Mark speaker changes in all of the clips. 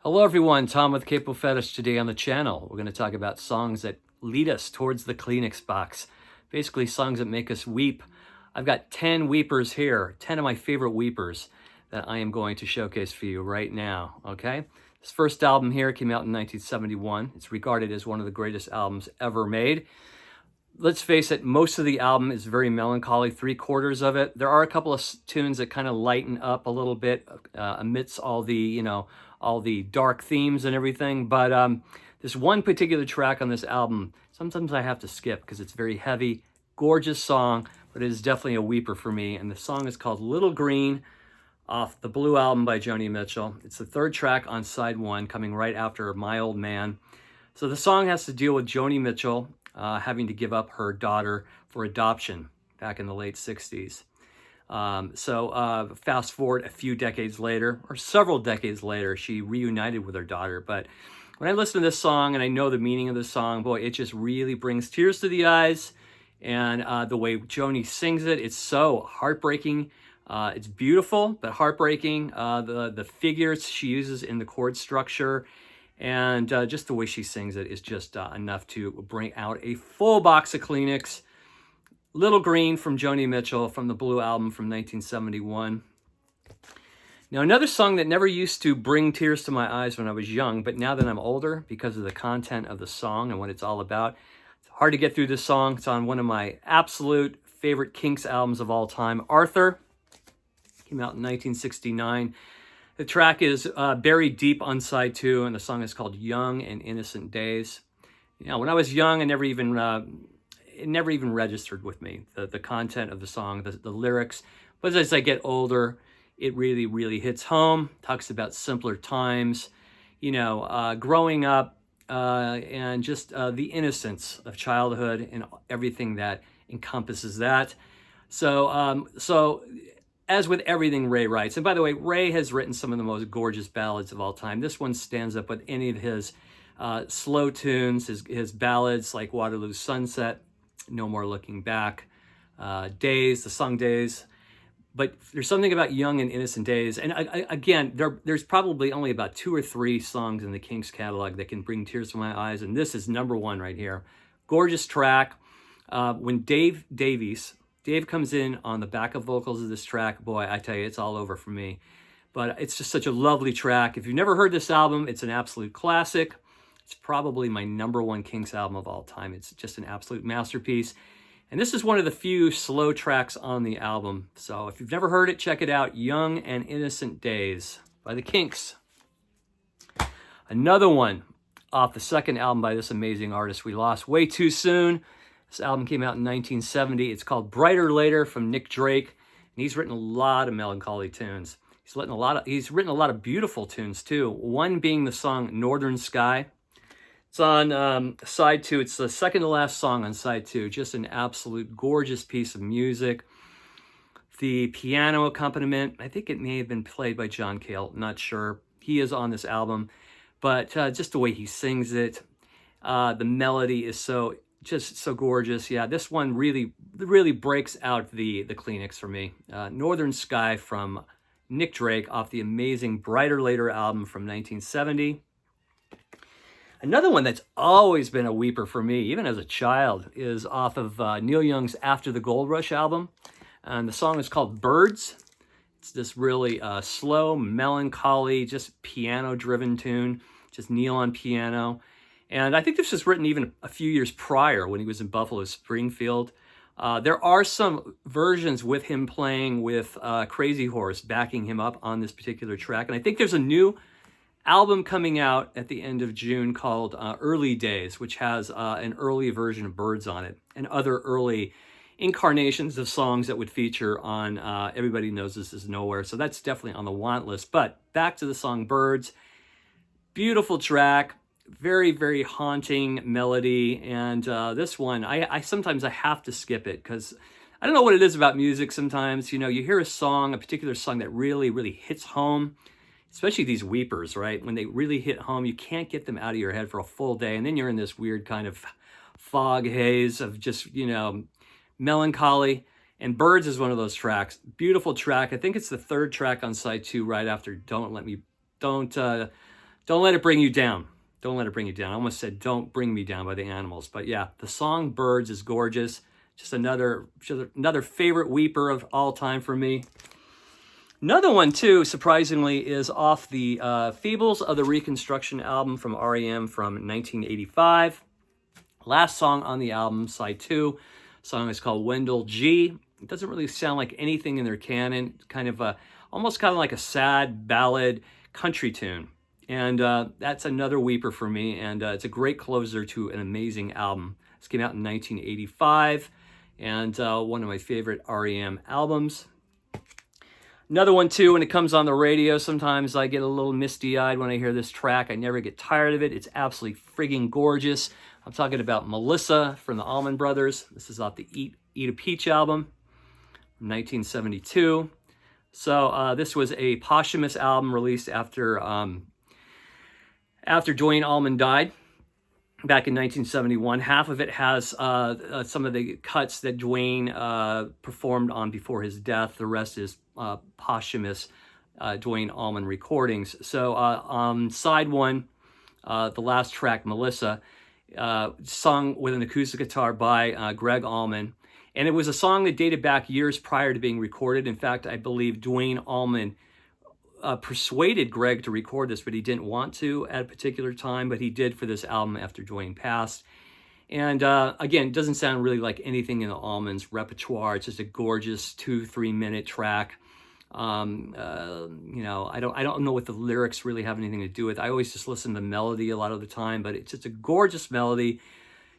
Speaker 1: Hello everyone, Tom with Capo Fetish. Today on the channel, we're going to talk about songs that lead us towards the Kleenex box. Basically songs that make us weep. I've got 10 weepers here, 10 of my favorite weepers that I am going to showcase for you right now, okay? This first album here came out in 1971. It's regarded as one of the greatest albums ever made. Let's face it, most of the album is very melancholy, 3/4 of it. There are a couple of tunes that kind of lighten up a little bit amidst all the, all the dark themes and everything. But this one particular track on this album, sometimes I have to skip because it's very heavy, gorgeous song, but it is definitely a weeper for me. And the song is called Little Green off the Blue album by Joni Mitchell. It's the third track on side one, coming right after My Old Man. So the song has to deal with Joni Mitchell having to give up her daughter for adoption back in the late 60s. Fast forward a few decades later, or several decades later, she reunited with her daughter. But when I listen to this song and I know the meaning of the song, boy, it just really brings tears to the eyes. And the way Joni sings it, it's so heartbreaking. It's beautiful, but heartbreaking. The figures she uses in the chord structure and just the way she sings it is just enough to bring out a full box of Kleenex. Little Green from Joni Mitchell from the Blue album from 1971. Now, another song that never used to bring tears to my eyes when I was young, but now that I'm older, because of the content of the song and what it's all about, it's hard to get through this song. It's on one of my absolute favorite Kinks albums of all time, Arthur. Came out in 1969. The track is buried deep on side two, and the song is called Young and Innocent Days. You know, when I was young, it never even registered with me, the content of the song, the lyrics. But as I get older, it really, really hits home. Talks about simpler times, growing up, and just the innocence of childhood and everything that encompasses that. So as with everything Ray writes, and by the way, Ray has written some of the most gorgeous ballads of all time. This one stands up with any of his slow tunes, his ballads like Waterloo Sunset, No More Looking Back, Days, the song Days. But there's something about Young and Innocent Days. And again, there's probably only about 2 or 3 songs in the Kinks catalog that can bring tears to my eyes. And this is number one right here. Gorgeous track. When Dave comes in on the backup vocals of this track, boy, I tell you, it's all over for me. But it's just such a lovely track. If you've never heard this album, it's an absolute classic. It's probably my number one Kinks album of all time. It's just an absolute masterpiece. And this is one of the few slow tracks on the album. So if you've never heard it, check it out. Young and Innocent Days by the Kinks. Another one off the second album by this amazing artist we lost way too soon. This album came out in 1970. It's called Brighter Later from Nick Drake. And he's written a lot of melancholy tunes. He's written a lot of beautiful tunes too. One being the song Northern Sky. It's on side two. It's the second to last song on side two. Just an absolute gorgeous piece of music. The piano accompaniment, I think it may have been played by John Cale. Not sure. He is on this album. But just the way he sings it, the melody is just so gorgeous. Yeah, this one really, really breaks out the Kleenex for me. Northern Sky from Nick Drake off the amazing Brighter Later album from 1970. Another one that's always been a weeper for me, even as a child, is off of Neil Young's After the Gold Rush album. And the song is called Birds. It's this really slow, melancholy, just piano-driven tune, just Neil on piano. And I think this was written even a few years prior when he was in Buffalo Springfield. There are some versions with him playing with Crazy Horse backing him up on this particular track. And I think there's a new album coming out at the end of June called Early Days, which has an early version of Birds on it and other early incarnations of songs that would feature on Everybody Knows This Is Nowhere. So that's definitely on the want list. But back to the song Birds. Beautiful track. Very, very haunting melody. And this one, I sometimes I have to skip it because I don't know what it is about music sometimes. You hear a song, a particular song that really, really hits home. Especially these weepers, right? When they really hit home, you can't get them out of your head for a full day. And then you're in this weird kind of fog haze of just, melancholy. And Birds is one of those tracks. Beautiful track. I think it's the third track on side two right after Don't Don't Let It Bring You Down. Don't Let It Bring You Down. I almost said Don't Bring Me Down by the Animals. But yeah, the song Birds is gorgeous. Just another favorite weeper of all time for me. Another one, too, surprisingly, is off the Feebles of the Reconstruction album from REM from 1985. Last song on the album, side 2. The song is called Wendell Gee. It doesn't really sound like anything in their canon. Kind of almost kind of like a sad ballad country tune. And that's another weeper for me, and it's a great closer to an amazing album. This came out in 1985, and one of my favorite REM albums. Another one, too, when it comes on the radio, sometimes I get a little misty-eyed when I hear this track. I never get tired of it. It's absolutely friggin' gorgeous. I'm talking about Melissa from the Allman Brothers. This is off the Eat a Peach album, 1972. So this was a posthumous album released after Duane Allman died back in 1971. Half of it has some of the cuts that Duane performed on before his death. The rest is posthumous Duane Allman recordings. So on side 1, the last track, Melissa, sung with an acoustic guitar by Greg Allman. And it was a song that dated back years prior to being recorded. In fact, I believe Duane Allman persuaded Greg to record this, but he didn't want to at a particular time, but he did for this album after Duane passed. And again, it doesn't sound really like anything in the Allman's repertoire. It's just a gorgeous 2-3 minute track. You know, I don't know what the lyrics really have anything to do with. I always just listen to the melody a lot of the time, but it's just a gorgeous melody.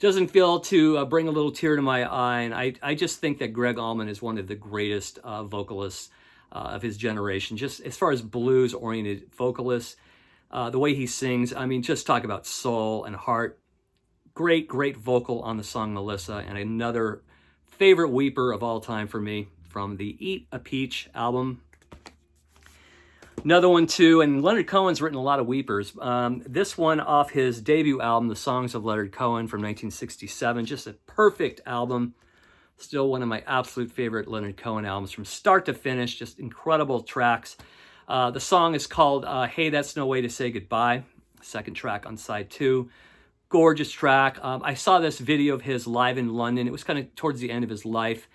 Speaker 1: Doesn't fail to bring a little tear to my eye, and I just think that Greg Allman is one of the greatest vocalists of his generation. Just as far as blues-oriented vocalists, the way he sings, I mean, just talk about soul and heart. Great vocal on the song Melissa, and another favorite weeper of all time for me from the Eat a Peach album. Another one, too, and Leonard Cohen's written a lot of weepers. This one off his debut album, The Songs of Leonard Cohen from 1967. Just a perfect album. Still one of my absolute favorite Leonard Cohen albums from start to finish. Just incredible tracks. The song is called Hey, That's No Way to Say Goodbye. Second track on side 2. Gorgeous track. I saw this video of his live in London. It was kind of towards the end of his life.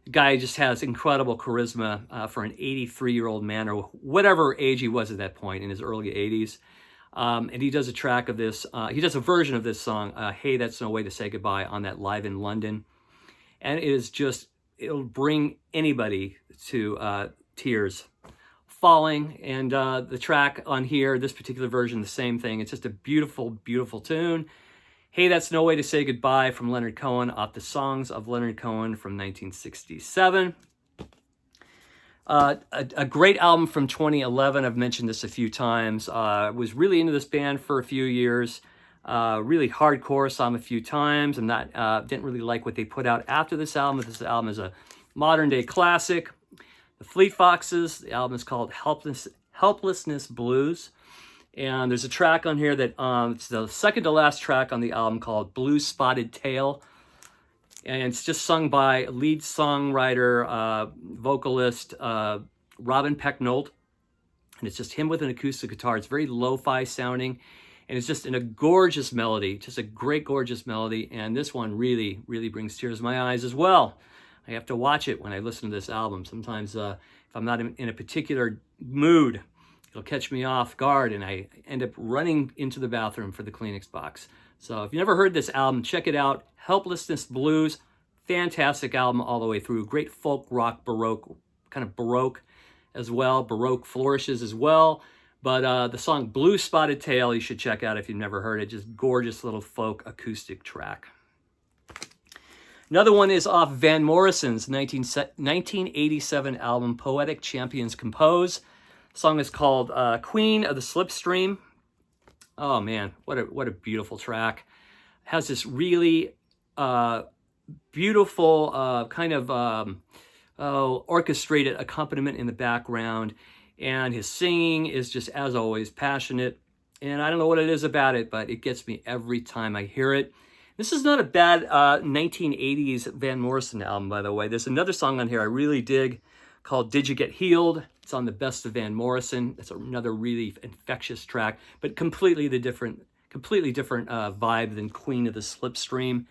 Speaker 1: The guy just has incredible charisma for an 83-year-old man, or whatever age he was at that point, in his early 80s. And he does a track of this. He does a version of this song, Hey, That's No Way to Say Goodbye, on that Live in London. And it is just, it'll bring anybody to tears falling. And the track on here, this particular version, the same thing. It's just a beautiful tune. Hey, That's No Way to Say Goodbye from Leonard Cohen off The Songs of Leonard Cohen from 1967. A great album from 2011. I've mentioned this a few times. Was really into this band for a few years. Really hardcore, saw them a few times. Didn't really like what they put out after this album, but this album is a modern day classic. The Fleet Foxes, the album is called Helplessness Blues. And there's a track on here that, it's the second to last track on the album, called Blue Spotted Tail. And it's just sung by lead songwriter, vocalist, Robin Pecknold. And it's just him with an acoustic guitar. It's very lo-fi sounding. And it's just in a gorgeous melody, just a great, gorgeous melody. And this one really brings tears to my eyes as well. I have to watch it when I listen to this album. Sometimes if I'm not in a particular mood, it'll catch me off guard and I end up running into the bathroom for the Kleenex box. So if you never heard this album, check it out. Helplessness Blues, fantastic album all the way through. Great folk rock, baroque, kind of baroque as well. Baroque flourishes as well. But the song Blue Spotted Tail, you should check out if you've never heard it. Just gorgeous little folk acoustic track. Another one is off Van Morrison's 1987 album, Poetic Champions Compose. The song is called Queen of the Slipstream. Oh man, what a beautiful track. It has this really beautiful kind of orchestrated accompaniment in the background. And his singing is just, as always, passionate. And I don't know what it is about it, but it gets me every time I hear it. This is not a bad 1980s Van Morrison album, by the way. There's another song on here I really dig called Did You Get Healed? It's on the Best of Van Morrison. It's another really infectious track, but completely different vibe than Queen of the Slipstream.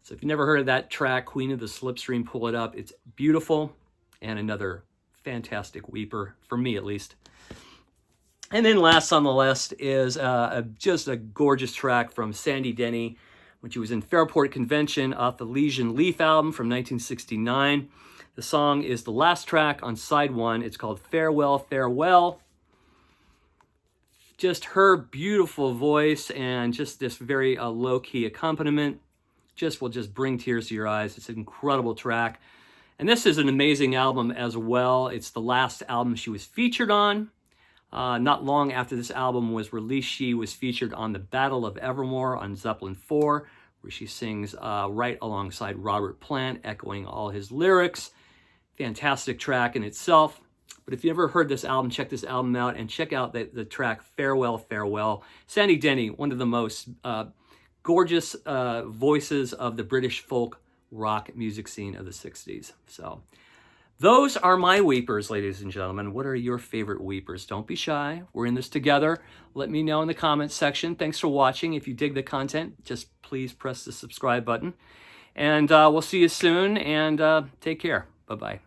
Speaker 1: So if you've never heard of that track, Queen of the Slipstream, pull it up. It's beautiful and another fantastic weeper, for me at least. And then last on the list is just a gorgeous track from Sandy Denny when she was in Fairport Convention off the Legion Leaf album from 1969. The song is the last track on side 1. It's called Farewell, Farewell. Just her beautiful voice and just this very low-key accompaniment will just bring tears to your eyes. It's an incredible track. And this is an amazing album as well. It's the last album she was featured on. Not long after this album was released, she was featured on The Battle of Evermore on Zeppelin 4, where she sings right alongside Robert Plant, echoing all his lyrics. Fantastic track in itself. But if you ever heard this album, check this album out and check out the track Farewell, Farewell. Sandy Denny, one of the most gorgeous voices of the British folk rock music scene of the 60s. So those are my weepers, ladies and gentlemen. What are your favorite weepers? Don't be shy. We're in this together. Let me know in the comments section. Thanks for watching. If you dig the content, just please press the subscribe button. And we'll see you soon, and take care. Bye-bye.